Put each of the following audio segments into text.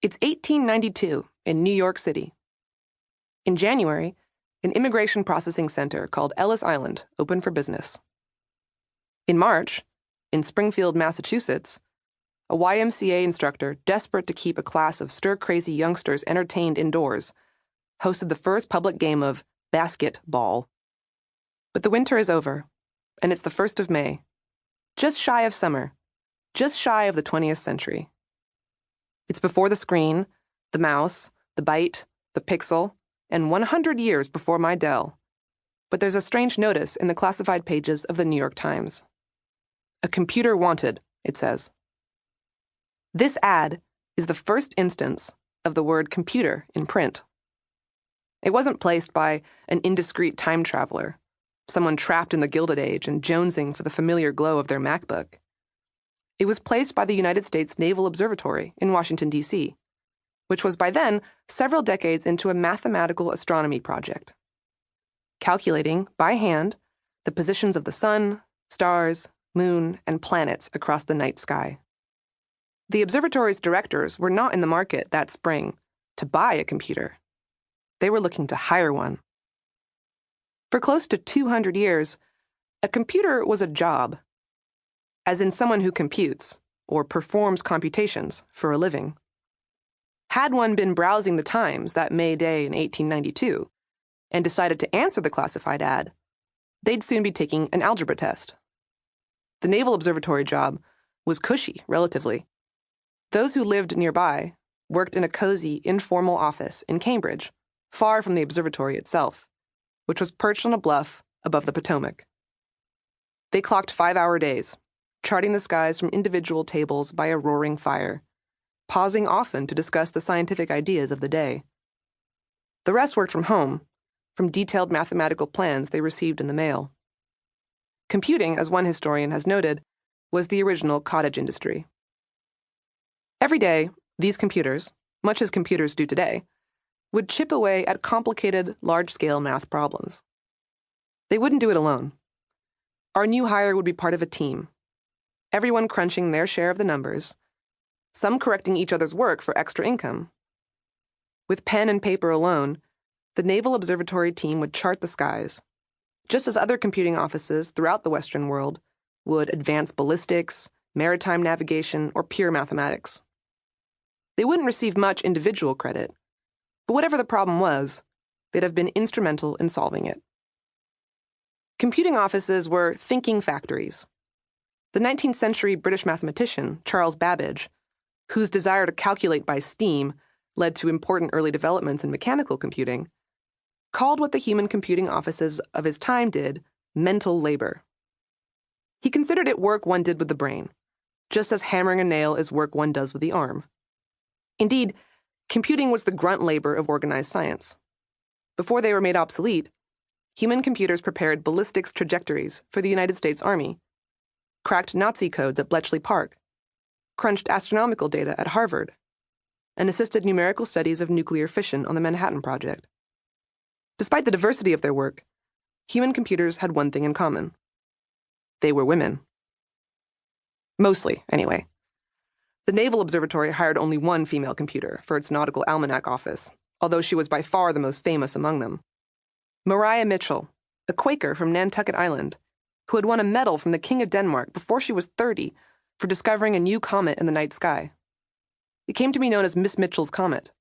It's 1892 in New York City. In January, an immigration processing center called Ellis Island opened for business. In March, in Springfield, Massachusetts, a YMCA instructor, desperate to keep a class of stir-crazy youngsters entertained indoors, hosted the first public game of basketball. But the winter is over, and it's the 1st of May, just shy of summer, just shy of the 20th century. It's before the screen, the mouse, the byte, the pixel, and 100 years before my Dell. But there's a strange notice in the classified pages of the New York Times. "A computer wanted," it says. This ad is the first instance of the word computer in print. It wasn't placed by an indiscreet time traveler, someone trapped in the Gilded Age and jonesing for the familiar glow of their MacBook. It was placed by the United States Naval Observatory in Washington, D.C., which was by then several decades into a mathematical astronomy project, calculating, by hand, the positions of the sun, stars, moon, and planets across the night sky. The observatory's directors were not in the market that spring to buy a computer. They were looking to hire one. For close to 200 years, a computer was a job, as in someone who computes or performs computations for a living. Had one been browsing the Times that May day in 1892 and decided to answer the classified ad, they'd soon be taking an algebra test. The Naval Observatory job was cushy, relatively. Those who lived nearby worked in a cozy, informal office in Cambridge, far from the observatory itself, which was perched on a bluff above the Potomac. They clocked 5-hour days, charting the skies from individual tables by a roaring fire, pausing often to discuss the scientific ideas of the day. The rest worked from home, from detailed mathematical plans they received in the mail. Computing, as one historian has noted, was the original cottage industry. Every day, these computers, much as computers do today, would chip away at complicated, large-scale math problems. They wouldn't do it alone. Our new hire would be part of a team, everyone crunching their share of the numbers, some correcting each other's work for extra income. With pen and paper alone, the Naval Observatory team would chart the skies, just as other computing offices throughout the Western world would advance ballistics, maritime navigation, or pure mathematics. They wouldn't receive much individual credit, but whatever the problem was, they'd have been instrumental in solving it. Computing offices were thinking factories. The 19th century British mathematician, Charles Babbage, whose desire to calculate by steam led to important early developments in mechanical computing, called what the human computing offices of his time did mental labor. He considered it work one did with the brain, just as hammering a nail is work one does with the arm. Indeed, computing was the grunt labor of organized science. Before they were made obsolete, human computers prepared ballistics trajectories for the United States Army, cracked Nazi codes at Bletchley Park, crunched astronomical data at Harvard, and assisted numerical studies of nuclear fission on the Manhattan Project. Despite the diversity of their work, human computers had one thing in common. They were women. Mostly, anyway. The Naval Observatory hired only one female computer for its nautical almanac office, although she was by far the most famous among them. Maria Mitchell, a Quaker from Nantucket Island, who had won a medal from the King of Denmark before she was 30 for discovering a new comet in the night sky. It came to be known as Miss Mitchell's Comet.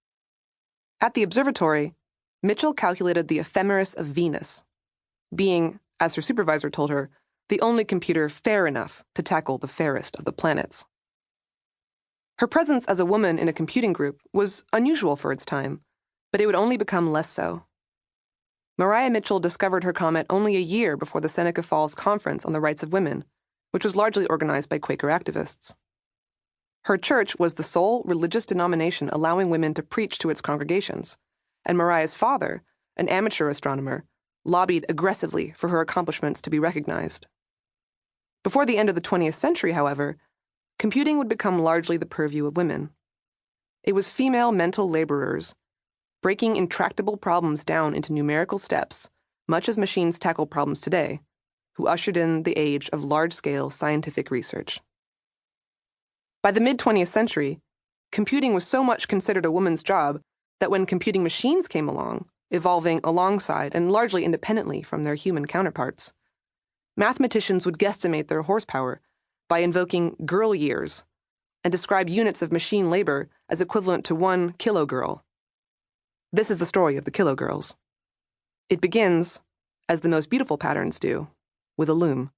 At the observatory, Mitchell calculated the ephemeris of Venus, being, as her supervisor told her, the only computer fair enough to tackle the fairest of the planets. Her presence as a woman in a computing group was unusual for its time, but it would only become less so. Maria Mitchell discovered her comet only a year before the Seneca Falls Conference on the Rights of Women, which was largely organized by Quaker activists. Her church was the sole religious denomination allowing women to preach to its congregations, and Maria's father, an amateur astronomer, lobbied aggressively for her accomplishments to be recognized. Before the end of the 20th century, however, computing would become largely the purview of women. It was female mental laborers, breaking intractable problems down into numerical steps, much as machines tackle problems today, who ushered in the age of large-scale scientific research. By the mid-20th century, computing was so much considered a woman's job that when computing machines came along, evolving alongside and largely independently from their human counterparts, mathematicians would guesstimate their horsepower by invoking girl years and describe units of machine labor as equivalent to 1 kilogirl. This is the story of the kilogirls. It begins, as the most beautiful patterns do, with a loom.